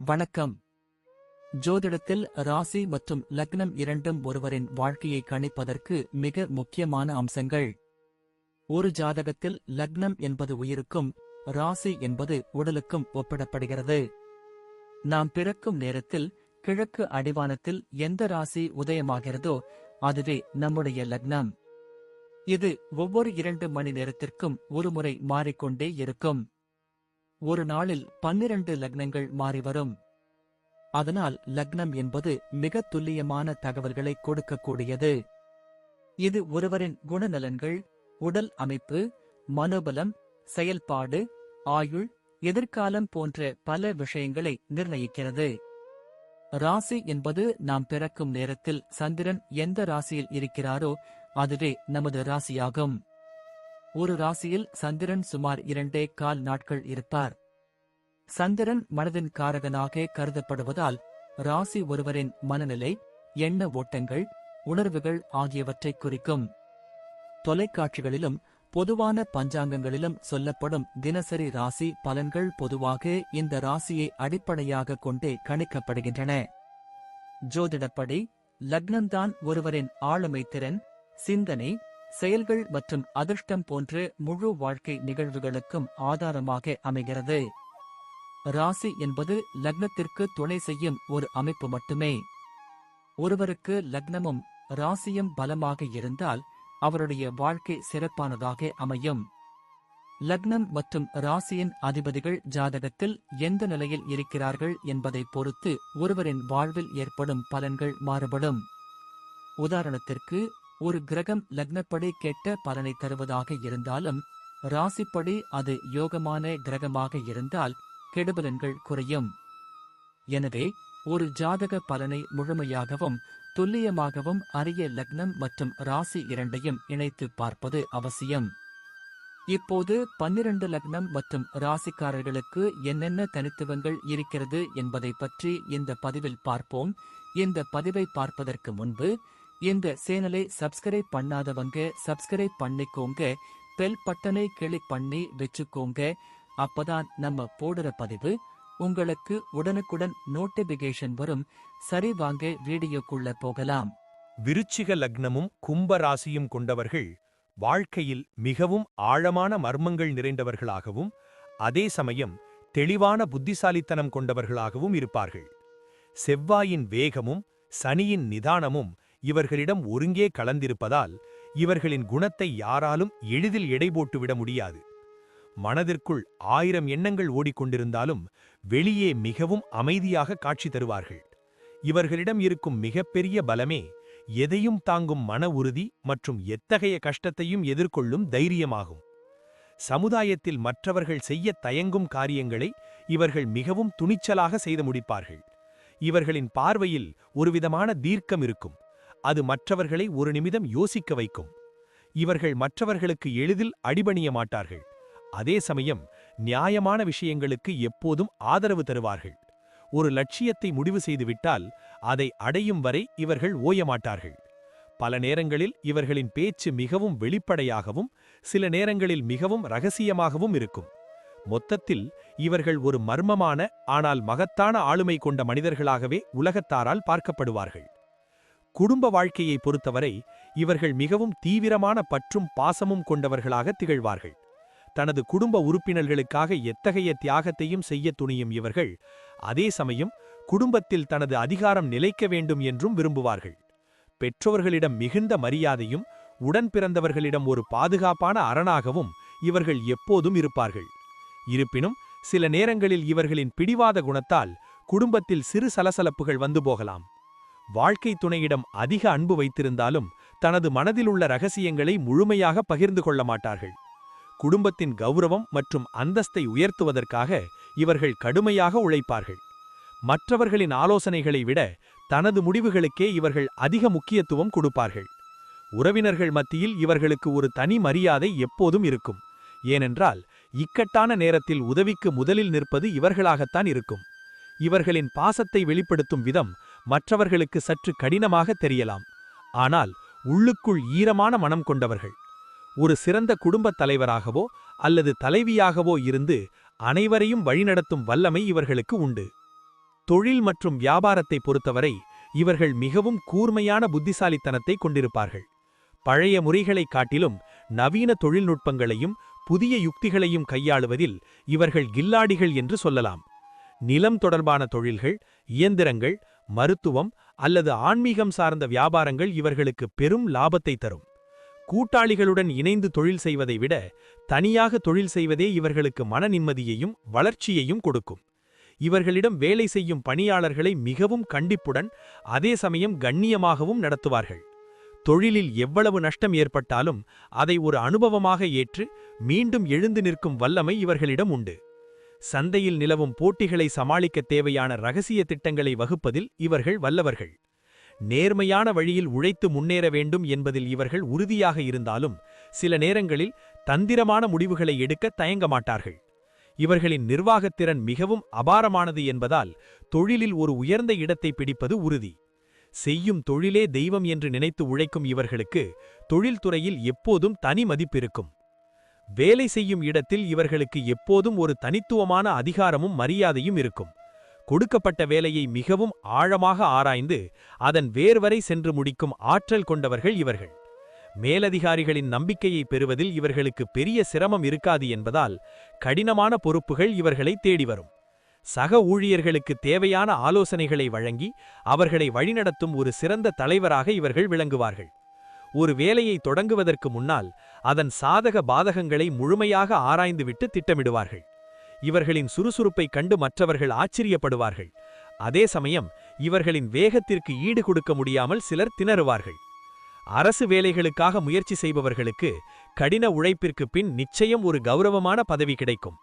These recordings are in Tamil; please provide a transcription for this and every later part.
வணக்கம். ஜோதிடத்தில் ராசி மற்றும் லக்னம் இரண்டும் ஒருவரின் வாழ்க்கையை கணிப்பதற்கு மிக முக்கியமான அம்சங்கள். ஒரு ஜாதகத்தில் லக்னம் என்பது உயிருக்கும், ராசி என்பது உடலுக்கும் ஒப்பிடப்படுகிறது. நாம் பிறக்கும் நேரத்தில் கிழக்கு அடிவானத்தில் எந்த ராசி உதயமாகிறதோ அதுவே நம்முடைய லக்னம். இது ஒவ்வொரு 2 மணி நேரத்திற்கும் ஒருமுறை மாறிக்கொண்டே இருக்கும். ஒரு நாளில் 12 லக்னங்கள் மாறிவரும். அதனால் லக்னம் என்பது மிக துல்லியமான தகவல்களை கொடுக்கக்கூடியது. இது ஒருவரின் குணநலன்கள், உடல் அமைப்பு, மனோபலம், செயல்பாடு, ஆயுள், எதிர்காலம் போன்ற பல விஷயங்களை நிர்ணயிக்கிறது. ராசி என்பது நாம் பிறக்கும் நேரத்தில் சந்திரன் எந்த ராசியில் இருக்கிறாரோ அதுவே நமது ராசியாகும். ஒரு ராசியில் சந்திரன் சுமார் 2.25 நாட்கள் இருப்பார். சந்திரன் மனதின் காரகனாக கருதப்படுவதால் ராசி ஒருவரின் மனநிலை, எண்ண ஓட்டங்கள், உணர்வுகள் ஆகியவற்றை குறிக்கும். தொலைக்காட்சிகளிலும் பொதுவான பஞ்சாங்கங்களிலும் சொல்லப்படும் தினசரி ராசி பலன்கள் பொதுவாக இந்த ராசியை அடிப்படையாக கொண்டே கணிக்கப்படுகின்றன. ஜோதிடப்படி லக்னம்தான் ஒருவரின் ஆளுமை திறன், சிந்தனை, செயல்கள் மற்றும் அதிர்ஷ்டம் போன்ற முழு வாழ்க்கை நிகழ்வுகளுக்கும் ஆதாரமாக அமைகிறது. ராசி என்பது லக்னத்திற்கு துணை செய்யும் ஒரு அமைப்பு மட்டுமே. ஒருவருக்கு லக்னமும் ராசியும் பலமாக இருந்தால் அவருடைய வாழ்க்கை சிறப்பானதாக அமையும். லக்னம் மற்றும் ராசியின் அதிபதிகள் ஜாதகத்தில் எந்த நிலையில் இருக்கிறார்கள் என்பதை பொறுத்து ஒருவரின் வாழ்வில் ஏற்படும் பலன்கள் மாறுபடும். உதாரணத்திற்கு, ஒரு கிரகம் லக்னப்படி கெட்ட பலனை தருவதாக இருந்தாலும் ராசிப்படி அது யோகமான கிரகமாக இருந்தால் கெடுபலன்கள் குறையும். எனவே ஒரு ஜாதக பலனை முழுமையாகவும் துல்லியமாகவும் அறிய லக்னம் மற்றும் ராசி இரண்டையும் இணைத்து பார்ப்பது அவசியம். இப்போது 12 லக்னம் மற்றும் ராசிக்காரர்களுக்கு என்னென்ன தனித்துவங்கள் இருக்கிறது என்பதை பற்றி இந்த பதிவில் பார்ப்போம். இந்த பதிவை பார்ப்பதற்கு முன்பு இந்த சேனலை சப்ஸ்கிரைப் பண்ணாதவங்க சப்ஸ்கிரைப் பண்ணிக்கோங்க, பெல் பட்டனை கிளிக் பண்ணி வச்சுக்கோங்க. அப்பதான் நம்ம போடுற பதிவு உங்களுக்கு உடனுக்குடன் நோட்டிபிகேஷன் வரும். சரி, வாங்க வீடியோக்குள்ள போகலாம். விருச்சிக லக்னமும் கும்ப ராசியும் கொண்டவர்கள் வாழ்க்கையில் மிகவும் ஆழமான மர்மங்கள் நிறைந்தவர்களாகவும் அதே சமயம் தெளிவான புத்திசாலித்தனம் கொண்டவர்களாகவும் இருப்பார்கள். செவ்வாயின் வேகமும் சனியின் நிதானமும் இவர்களிடம் ஒருங்கே கலந்திருப்பதால் இவர்களின் குணத்தை யாராலும் எளிதில் எடை போட்டுவிட முடியாது. மனதிற்குள் 1000 எண்ணங்கள் ஓடிக்கொண்டிருந்தாலும் வெளியே மிகவும் அமைதியாக காட்சி தருவார்கள். இவர்களிடம் இருக்கும் மிகப்பெரிய பலமே எதையும் தாங்கும் மன உறுதி மற்றும் எத்தகைய கஷ்டத்தையும் எதிர்கொள்ளும் தைரியமாகும். சமுதாயத்தில் மற்றவர்கள் செய்ய தயங்கும் காரியங்களை இவர்கள் மிகவும் துணிச்சலாக செய்து முடிப்பார்கள். இவர்களின் பார்வையில் ஒருவிதமான தீர்க்கம் இருக்கும். அது மற்றவர்களை ஒரு நிமிடம் யோசிக்க வைக்கும். இவர்கள் மற்றவர்களுக்கு எளிதில் அடிபணிய மாட்டார்கள். அதே சமயம் நியாயமான விஷயங்களுக்கு எப்போதும் ஆதரவு தருவார்கள். ஒரு லட்சியத்தை முடிவு செய்துவிட்டால் அதை அடையும் வரை இவர்கள் ஓயமாட்டார்கள். பல நேரங்களில் இவர்களின் பேச்சு மிகவும் வெளிப்படையாகவும் சில நேரங்களில் மிகவும் இரகசியமாகவும் இருக்கும். மொத்தத்தில் இவர்கள் ஒரு மர்மமான ஆனால் மகத்தான ஆளுமை கொண்ட மனிதர்களாகவே உலகத்தாரால் பார்க்கப்படுவார்கள். குடும்ப வாழ்க்கையை பொறுத்தவரை இவர்கள் மிகவும் தீவிரமான பற்றும் பாசமும் கொண்டவர்களாக திகழ்வார்கள். தனது குடும்ப உறுப்பினர்களுக்காக எத்தகைய தியாகத்தையும் செய்ய துணியும் இவர்கள் அதே சமயம் குடும்பத்தில் தனது அதிகாரம் நிலைக்க வேண்டும் என்றும் விரும்புவார்கள். பெற்றோர்களிடம் மிகுந்த மரியாதையும் உடன் பிறந்தவர்களிடம் ஒரு பாதுகாப்பான அரணாகவும் இவர்கள் எப்போதும் இருப்பார்கள். இருப்பினும் சில நேரங்களில் இவர்களின் பிடிவாத குணத்தால் குடும்பத்தில் சிறு சலசலப்புகள் வந்து போகலாம். வாழ்க்கை துணையிடம் அதிக அன்பு வைத்திருந்தாலும் தனது மனதிலுள்ள இரகசியங்களை முழுமையாக பகிர்ந்து கொள்ள மாட்டார்கள். குடும்பத்தின் கௌரவம் மற்றும் அந்தஸ்தை உயர்த்துவதற்காக இவர்கள் கடுமையாக உழைப்பார்கள். மற்றவர்களின் ஆலோசனைகளை விட தனது முடிவுகளுக்கே இவர்கள் அதிக முக்கியத்துவம் கொடுப்பார்கள். உறவினர்கள் மத்தியில் இவர்களுக்கு ஒரு தனி மரியாதை எப்போதும் இருக்கும். ஏனென்றால் இக்கட்டான நேரத்தில் உதவிக்கு முதலில் நிற்பது இவர்களாகத்தான் இருக்கும். இவர்களின் பாசத்தை வெளிப்படுத்தும் விதம் மற்றவர்களுக்கு சற்று கடினமாக தெரியலாம். ஆனால் உள்ளுக்குள் ஈரமான மனம் கொண்டவர்கள். ஒரு சிறந்த குடும்பத் தலைவராகவோ அல்லது தலைவியாகவோ இருந்து அனைவரையும் வழிநடத்தும் வல்லமை இவர்களுக்கு உண்டு. தொழில் மற்றும் வியாபாரத்தை பொறுத்தவரை இவர்கள் மிகவும் கூர்மையான புத்திசாலித்தனத்தை கொண்டிருப்பார்கள். பழைய முறைகளைக் காட்டிலும் நவீன தொழில்நுட்பங்களையும் புதிய யுக்திகளையும் கையாளுவதில் இவர்கள் கில்லாடிகள் என்று சொல்லலாம். நிலம் தொடர்பான தொழில்கள், இயந்திரங்கள், மருத்துவம் அல்லது ஆன்மீகம் சார்ந்த வியாபாரங்கள் இவர்களுக்கு பெரும் லாபத்தை தரும். கூட்டாளிகளுடன் இணைந்து தொழில் செய்வதை விட தனியாக தொழில் செய்வதே இவர்களுக்கு மன நிம்மதியையும் வளர்ச்சியையும் கொடுக்கும். இவர்களிடம் வேலை செய்யும் பணியாளர்களை மிகவும் கண்டிப்புடன் அதே சமயம் கண்ணியமாகவும் நடத்துவார்கள். தொழிலில் எவ்வளவு நஷ்டம் ஏற்பட்டாலும் அதை ஒரு அனுபவமாக ஏற்று மீண்டும் எழுந்து நிற்கும் வல்லமை இவர்களிடம் உண்டு. சந்தையில் நிலவும் போட்டிகளை சமாளிக்க தேவையான ரகசிய திட்டங்களை வகுப்பதில் இவர்கள் வல்லவர்கள். நேர்மையான வழியில் உழைத்து முன்னேற வேண்டும் என்பதில் இவர்கள் உறுதியாக இருந்தாலும் சில நேரங்களில் தந்திரமான முடிவுகளை எடுக்க தயங்க மாட்டார்கள். இவர்களின் நிர்வாகத்திறன் மிகவும் அபாரமானது என்பதால் தொழிலில் ஒரு உயர்ந்த இடத்தை பிடிப்பது உறுதி. செய்யும் தொழிலே தெய்வம் என்று நினைத்து உழைக்கும் இவர்களுக்கு தொழில்துறையில் எப்போதும் தனி மதிப்பிருக்கும். வேலை செய்யும் இடத்தில் இவர்களுக்கு எப்போதும் ஒரு தனித்துவமான அதிகாரமும் மரியாதையும் இருக்கும். கொடுக்கப்பட்ட வேலையை மிகவும் ஆழமாக ஆராய்ந்து அதன் வேர்வரை சென்று முடிக்கும் ஆற்றல் கொண்டவர்கள் இவர்கள். மேலதிகாரிகளின் நம்பிக்கையை பெறுவதில் இவர்களுக்கு பெரிய சிரமம் இருக்காது என்பதால் கடினமான பொறுப்புகள் இவர்களை தேடி வரும். சக ஊழியர்களுக்கு தேவையான ஆலோசனைகளை வழங்கி அவர்களை வழிநடத்தும் ஒரு சிறந்த தலைவராக இவர்கள் விளங்குவார்கள். ஒரு வேலையை தொடங்குவதற்கு முன்னால் அதன் சாதக பாதகங்களை முழுமையாக ஆராய்ந்துவிட்டு திட்டமிடுவார்கள். இவர்களின் சுறுசுறுப்பை கண்டு மற்றவர்கள் ஆச்சரியப்படுவார்கள். அதே சமயம் இவர்களின் வேகத்திற்கு ஈடு கொடுக்க முடியாமல் சிலர் திணறுவார்கள். அரசு வேலைகளுக்காக முயற்சி செய்பவர்களுக்கு கடின உழைப்பிற்கு பின் நிச்சயம் ஒரு கௌரவமான பதவி கிடைக்கும்.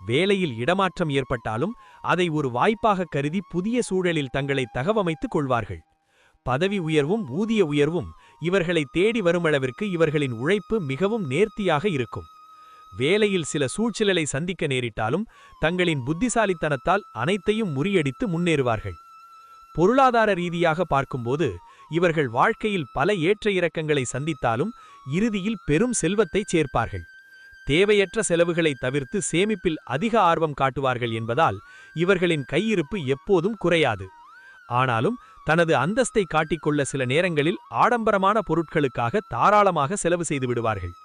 வேலையில் இடமாற்றம் ஏற்பட்டாலும் அதை ஒரு வாய்ப்பாக கருதி புதிய சூழலில் தங்களை தகவமைத்துக் கொள்வார்கள். பதவி உயர்வும் ஊதிய உயர்வும் இவர்களை தேடி வருமளவிற்கு இவர்களின் உழைப்பு மிகவும் நேர்த்தியாக இருக்கும். வேலையில் சில சூழ்ச்சிலை சந்திக்க நேரிட்டாலும் தங்களின் புத்திசாலித்தனத்தால் அனைத்தையும் முறியடித்து முன்னேறுவார்கள். பொருளாதார ரீதியாக பார்க்கும்போது இவர்கள் வாழ்க்கையில் பல ஏற்ற இறக்கங்களை சந்தித்தாலும் இறுதியில் பெரும் செல்வத்தை சேர்ப்பார்கள். தேவையற்ற செலவுகளை தவிர்த்து சேமிப்பில் அதிக ஆர்வம் காட்டுவார்கள் என்பதால் இவர்களின் கையிருப்பு எப்போதும் குறையாது. ஆனாலும் தனது அந்தஸ்தை காட்டிக்கொள்ள சில நேரங்களில் ஆடம்பரமான பொருட்களுக்காக தாராளமாக செலவு செய்து விடுவார்கள்.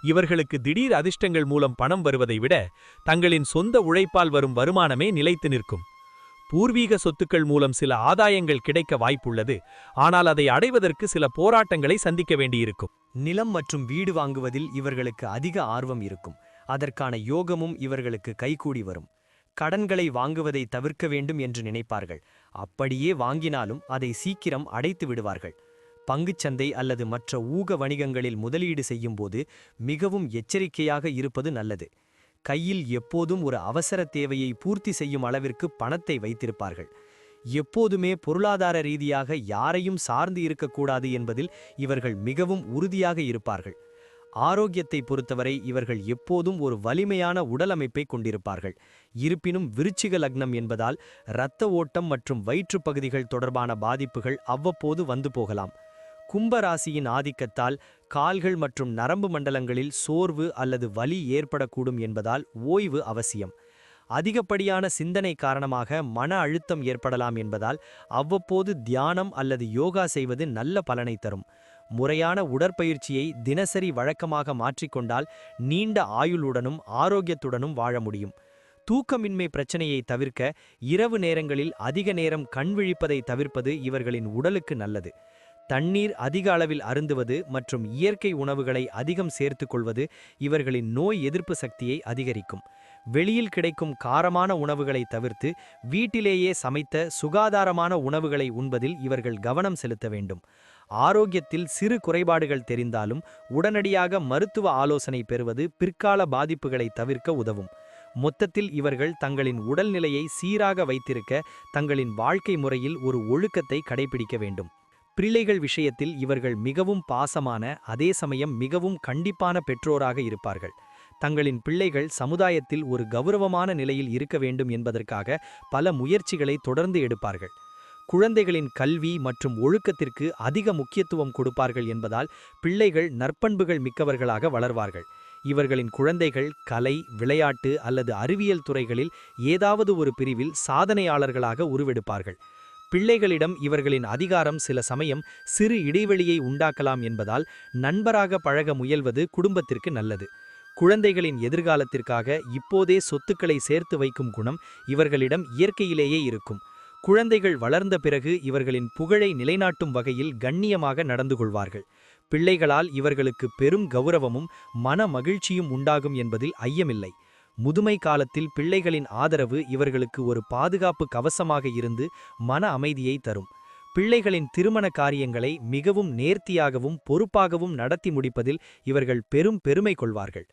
இவர்களுக்கு திடீர் அதிர்ஷ்டங்கள் மூலம் பணம் வருவதை விட தங்களின் சொந்த உழைப்பால் வரும் வருமானமே நிலைத்து நிற்கும். பூர்வீக சொத்துக்கள் மூலம் சில ஆதாயங்கள் கிடைக்க வாய்ப்புள்ளது. ஆனால் அதை அடைவதற்கு சில போராட்டங்களை சந்திக்க வேண்டியிருக்கும். நிலம் மற்றும் வீடு வாங்குவதில் இவர்களுக்கு அதிக ஆர்வம் இருக்கும். அதற்கான யோகமும் இவர்களுக்கு கைகூடி வரும். கடன்களை வாங்குவதை தவிர்க்க வேண்டும் என்று நினைப்பார்கள். அப்படியே வாங்கினாலும் அதை சீக்கிரம் அடைத்து விடுவார்கள். பங்குச்சந்தை அல்லது மற்ற ஊக வணிகங்களில் முதலீடு செய்யும்போது மிகவும் எச்சரிக்கையாக இருப்பது நல்லது. கையில் எப்போதும் ஒரு அவசர தேவையை பூர்த்தி செய்யும் அளவிற்கு பணத்தை வைத்திருப்பார்கள். எப்போதுமே பொருளாதார ரீதியாக யாரையும் சார்ந்து இருக்கக்கூடாது என்பதில் இவர்கள் மிகவும் உறுதியாக இருப்பார்கள். ஆரோக்கியத்தை பொறுத்தவரை இவர்கள் எப்போதும் ஒரு வலிமையான உடலமைப்பை கொண்டிருப்பார்கள். இருப்பினும் விருச்சிக லக்னம் என்பதால் இரத்த ஓட்டம் மற்றும் வயிற்றுப்பகுதிகள் தொடர்பான பாதிப்புகள் அவ்வப்போது வந்து போகலாம். கும்பராசியின் ஆதிக்கத்தால் கால்கள் மற்றும் நரம்பு மண்டலங்களில் சோர்வு அல்லது வலி ஏற்படக்கூடும் என்பதால் ஓய்வு அவசியம். அதிகப்படியான சிந்தனை காரணமாக மன அழுத்தம் ஏற்படலாம் என்பதால் அவ்வப்போது தியானம் அல்லது யோகா செய்வது நல்ல பலனை தரும். முறையான உடற்பயிற்சியை தினசரி வழக்கமாக மாற்றிக்கொண்டால் நீண்ட ஆயுளுடனும் ஆரோக்கியத்துடனும் வாழ முடியும். தூக்கமின்மை பிரச்சனையை தவிர்க்க இரவு நேரங்களில் அதிக நேரம் கண் விழிப்பதை தவிர்ப்பது இவர்களின் உடலுக்கு நல்லது. தண்ணீர் அதிக அளவில் அருந்துவது மற்றும் இயற்கை உணவுகளை அதிகம் சேர்த்துக் கொள்வது இவர்களின் நோய் எதிர்ப்பு சக்தியை அதிகரிக்கும். வெளியில் கிடைக்கும் காரமான உணவுகளை தவிர்த்து வீட்டிலேயே சமைத்த சுகாதாரமான உணவுகளை உண்பதில் இவர்கள் கவனம் செலுத்த வேண்டும். ஆரோக்கியத்தில் சிறு குறைபாடுகள் தெரிந்தாலும் உடனடியாக மருத்துவ ஆலோசனை பெறுவது பிற்கால பாதிப்புகளை தவிர்க்க உதவும். மொத்தத்தில் இவர்கள் தங்களின் உடல்நிலையை சீராக வைத்திருக்க தங்களின் வாழ்க்கை முறையில் ஒரு ஒழுக்கத்தை கடைபிடிக்க வேண்டும். பிள்ளைகள் விஷயத்தில் இவர்கள் மிகவும் பாசமான அதே சமயம் மிகவும் கண்டிப்பான பெற்றோராக இருப்பார்கள். தங்களின் பிள்ளைகள் சமுதாயத்தில் ஒரு கௌரவமான நிலையில் இருக்க வேண்டும் என்பதற்காக பல முயற்சிகளை தொடர்ந்து எடுப்பார்கள். குழந்தைகளின் கல்வி மற்றும் ஒழுக்கத்திற்கு அதிக முக்கியத்துவம் கொடுப்பார்கள் என்பதால் பிள்ளைகள் நற்பண்புகள் மிக்கவர்களாக வளர்வார்கள். இவர்களின் குழந்தைகள் கலை, விளையாட்டு அல்லது அறிவியல் துறைகளில் ஏதாவது ஒரு பிரிவில் சாதனையாளர்களாக உருவெடுப்பார்கள். பிள்ளைகளிடம் இவர்களின் அதிகாரம் சில சமயம் சிறு இடைவெளியை உண்டாக்கலாம் என்பதால் நண்பராக பழக முயல்வது குடும்பத்திற்கு நல்லது. குழந்தைகளின் எதிர்காலத்திற்காக இப்போதே சொத்துக்களை சேர்த்து வைக்கும் குணம் இவர்களிடம் இயற்கையிலேயே இருக்கும். குழந்தைகள் வளர்ந்த பிறகு இவர்களின் புகழை நிலைநாட்டும் வகையில் கண்ணியமாக நடந்து கொள்வார்கள். பிள்ளைகளால் இவர்களுக்கு பெரும் கௌரவமும் மன மகிழ்ச்சியும் உண்டாகும் என்பதில் ஐயமில்லை. முதுமை காலத்தில் பிள்ளைகளின் ஆதரவு இவர்களுக்கு ஒரு பாதுகாப்பு கவசமாக இருந்து மன அமைதியை தரும். பிள்ளைகளின் திருமண காரியங்களை மிகவும் நேர்த்தியாகவும் பொறுப்பாகவும் நடத்தி முடிப்பதில் இவர்கள் பெரும் பெருமை கொள்வார்கள்.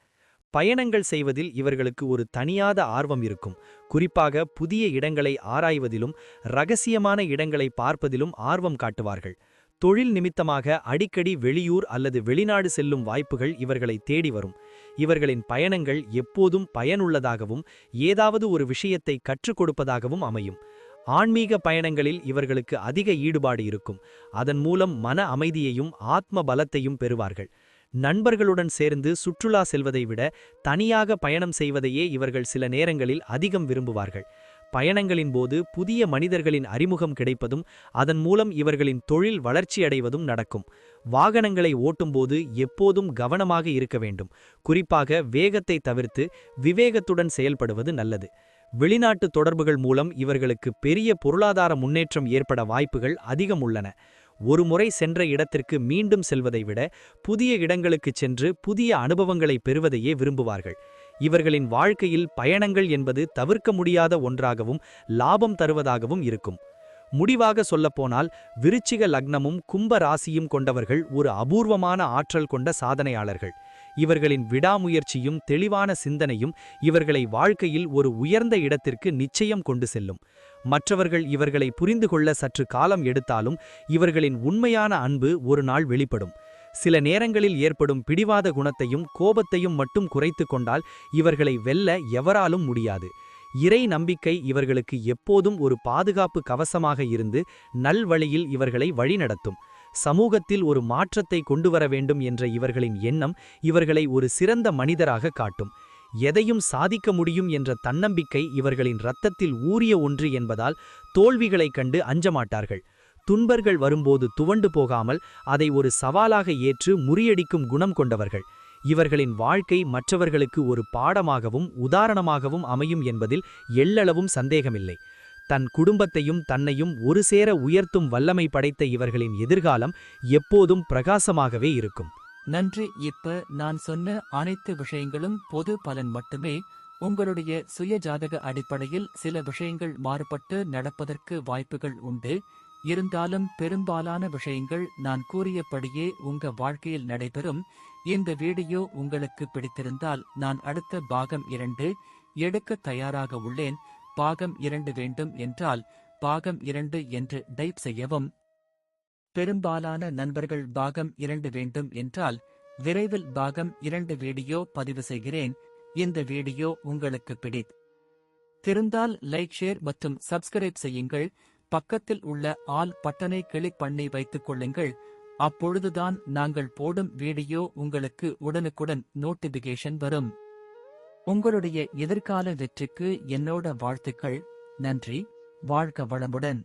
பயணங்கள் செய்வதில் இவர்களுக்கு ஒரு தனியாத ஆர்வம் இருக்கும். குறிப்பாக புதிய இடங்களை ஆராய்வதிலும் இரகசியமான இடங்களை பார்ப்பதிலும் ஆர்வம் காட்டுவார்கள். தொழில் நிமித்தமாக அடிக்கடி வெளியூர் அல்லது வெளிநாடு செல்லும் வாய்ப்புகள் இவர்களை தேடி வரும். இவர்களின் பயணங்கள் எப்போதும் பயனுள்ளதாகவும் ஏதாவது ஒரு விஷயத்தை கற்றுக் கொடுப்பதாகவும் அமையும். ஆன்மீக பயணங்களில் இவர்களுக்கு அதிக ஈடுபாடு இருக்கும். அதன் மூலம் மன அமைதியையும் ஆத்ம பலத்தையும் பெறுவார்கள். நண்பர்களுடன் சேர்ந்து சுற்றுலா செல்வதை விட தனியாக பயணம் செய்வதையே இவர்கள் சில நேரங்களில் அதிகம் விரும்புவார்கள். பயணங்களின் போது புதிய மனிதர்களின் அறிமுகம் கிடைப்பதும் அதன் மூலம் இவர்களின் தொழில் வளர்ச்சியடைவதும் நடக்கும். வாகனங்களை ஓட்டும்போது எப்போதும் கவனமாக இருக்க வேண்டும். குறிப்பாக வேகத்தை தவிர்த்து விவேகத்துடன் செயல்படுவது நல்லது. வெளிநாட்டு தொடர்புகள் மூலம் இவர்களுக்கு பெரிய பொருளாதார முன்னேற்றம் ஏற்பட வாய்ப்புகள் அதிகம் உள்ளன. ஒரு முறை சென்ற இடத்திற்கு மீண்டும் செல்வதை விட புதிய இடங்களுக்கு சென்று புதிய அனுபவங்களை பெறுவதையே விரும்புவார்கள். இவர்களின் வாழ்க்கையில் பயணங்கள் என்பது தவிர்க்க முடியாத ஒன்றாகவும் லாபம் தருவதாகவும் இருக்கும். முடிவாக சொல்லப்போனால் விருச்சிக லக்னமும் கும்ப ராசியும் கொண்டவர்கள் ஒரு அபூர்வமான ஆற்றல் கொண்ட சாதனையாளர்கள். இவர்களின் விடாமுயற்சியும் தெளிவான சிந்தனையும் இவர்களை வாழ்க்கையில் ஒரு உயர்ந்த இடத்திற்கு நிச்சயம் கொண்டு செல்லும். மற்றவர்கள் இவர்களை புரிந்து கொள்ள சற்று காலம் எடுத்தாலும் இவர்களின் உண்மையான அன்பு ஒரு நாள் வெளிப்படும். சில நேரங்களில் ஏற்படும் பிடிவாத குணத்தையும் கோபத்தையும் மட்டும் குறைத்து கொண்டால் இவர்களை வெல்ல எவராலும் முடியாது. இறை நம்பிக்கை இவர்களுக்கு எப்போதும் ஒரு பாதுகாப்பு கவசமாக இருந்து நல்வழியில் இவர்களை வழிநடத்தும். சமூகத்தில் ஒரு மாற்றத்தை கொண்டுவர வேண்டும் என்ற இவர்களின் எண்ணம் இவர்களை ஒரு சிறந்த மனிதராக காட்டும். எதையும் சாதிக்க முடியும் என்ற தன்னம்பிக்கை இவர்களின் இரத்தத்தில் ஊறிய ஒன்று என்பதால் தோல்விகளைக் கண்டு அஞ்சமாட்டார்கள். துன்பர்கள் வரும்போது துவண்டு போகாமல் அதை ஒரு சவாலாக ஏற்று முறியடிக்கும் குணம் கொண்டவர்கள். இவர்களின் வாழ்க்கை மற்றவர்களுக்கு ஒரு பாடமாகவும் உதாரணமாகவும் அமையும் என்பதில் எள்ளளவும் சந்தேகமில்லை. தன் குடும்பத்தையும் தன்னையும் ஒரு சேர உயர்த்தும் வல்லமை படைத்த இவர்களின் எதிர்காலம் எப்போதும் பிரகாசமாகவே இருக்கும். நன்றி. இப்ப நான் சொன்ன அனைத்து விஷயங்களும் பொது பலன் மட்டுமே. உங்களுடைய சுய ஜாதக அடிப்படையில் சில விஷயங்கள் மாறுபட்டு நடப்பதற்கு வாய்ப்புகள் உண்டு. இருந்தாலும் பெரும்பாலான விஷயங்கள் நான் கூறியபடியே உங்க வாழ்க்கையில் நடைபெறும். இந்த வீடியோ உங்களுக்கு பிடித்திருந்தால் நான் அடுத்த பாகம் 2 எடுக்க தயாராக உள்ளேன். பாகம் 2 வேண்டும் என்றால் பாகம் 2 என்று டைப் செய்யவும். பெரும்பாலான நண்பர்கள் பாகம் 2 வேண்டும் என்றால் விரைவில் பாகம் 2 வீடியோ பதிவு செய்கிறேன். இந்த வீடியோ உங்களுக்கு பிடித்திருந்தால் லைக், ஷேர் மற்றும் சப்ஸ்கிரைப் செய்யுங்கள். பக்கத்தில் உள்ள ஆல் பட்டனை கிளிக் பண்ணி வைத்துக் கொள்ளுங்கள். அப்பொழுதுதான் நாங்கள் போடும் வீடியோ உங்களுக்கு உடனுக்குடன் நோட்டிபிகேஷன் வரும். உங்களுடைய எதிர்கால வெற்றிக்கு என்னோட வாழ்த்துக்கள். நன்றி. வாழ்க வளமுடன்.